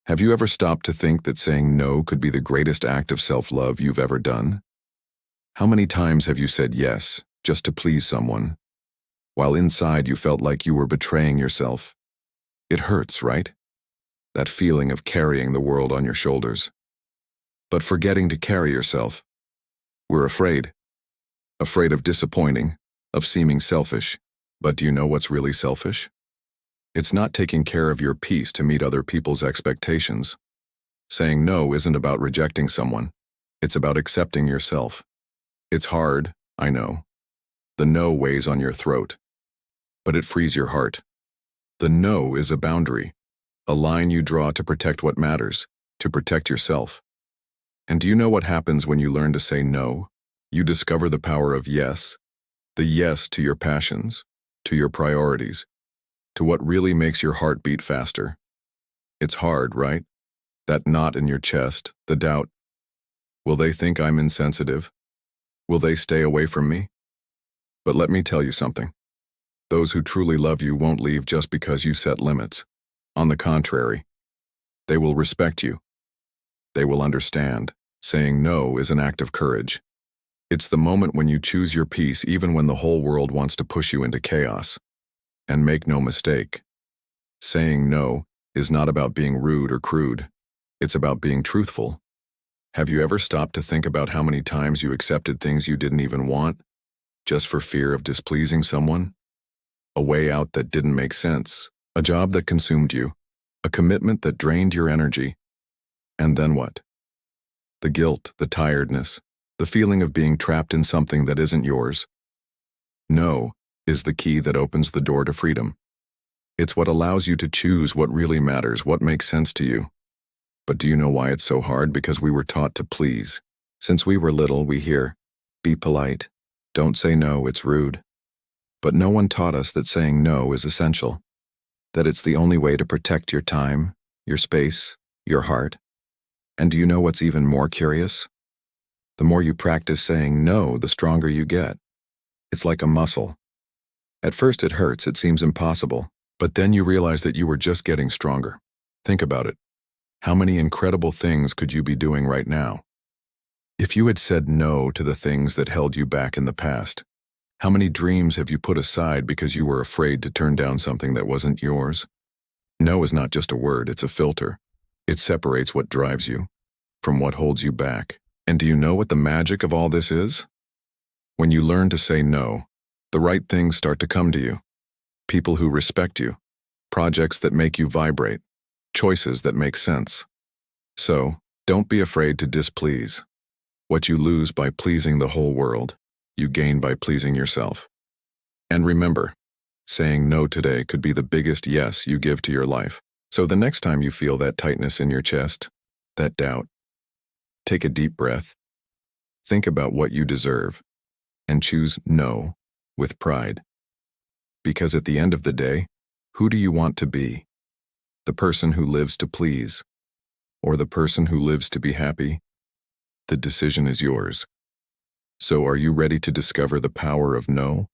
Have you ever stopped to think that saying no could be the greatest act of self-love you've ever done? How many times have you said yes, just to please someone, while inside you felt like you were betraying yourself? It hurts, right? That feeling of carrying the world on your shoulders. But forgetting to carry yourself. We're afraid. Afraid of disappointing, of seeming selfish. But do you know what's really selfish? It's not taking care of your peace to meet other people's expectations. Saying no isn't about rejecting someone. It's about accepting yourself. It's hard, I know. The no weighs on your throat. But it frees your heart. The no is a boundary, a line you draw to protect what matters, to protect yourself. And do you know what happens when you learn to say no? You discover the power of yes, the yes to your passions, to your priorities, to what really makes your heart beat faster. It's hard, right? That knot in your chest, the doubt. Will they think I'm insensitive? Will they stay away from me? But let me tell you something. Those who truly love you won't leave just because you set limits. On the contrary, they will respect you. They will understand. Saying no is an act of courage. It's the moment when you choose your peace even when the whole world wants to push you into chaos. And make no mistake, saying no is not about being rude or crude. It's about being truthful. Have you ever stopped to think about how many times you accepted things you didn't even want, just for fear of displeasing someone? A way out that didn't make sense, a job that consumed you, a commitment that drained your energy. And then what? The guilt, the tiredness, the feeling of being trapped in something that isn't yours. No is the key that opens the door to freedom. It's what allows you to choose what really matters, what makes sense to you. But do you know why it's so hard? Because we were taught to please. Since we were little, we hear, be polite. Don't say no, it's rude. But no one taught us that saying no is essential, that it's the only way to protect your time, your space, your heart. And do you know what's even more curious? The more you practice saying no, the stronger you get. It's like a muscle. At first it hurts, it seems impossible, but then you realize that you were just getting stronger. Think about it. How many incredible things could you be doing right now? If you had said no to the things that held you back in the past, how many dreams have you put aside because you were afraid to turn down something that wasn't yours? No is not just a word, it's a filter. It separates what drives you from what holds you back. And do you know what the magic of all this is? When you learn to say no, the right things start to come to you. People who respect you, projects that make you vibrate, choices that make sense. So, don't be afraid to displease. What you lose by pleasing the whole world, you gain by pleasing yourself. And remember, saying no today could be the biggest yes you give to your life. So the next time you feel that tightness in your chest, that doubt, take a deep breath, think about what you deserve, and choose no with pride. Because at the end of the day, who do you want to be? The person who lives to please, or the person who lives to be happy? The decision is yours. So are you ready to discover the power of no?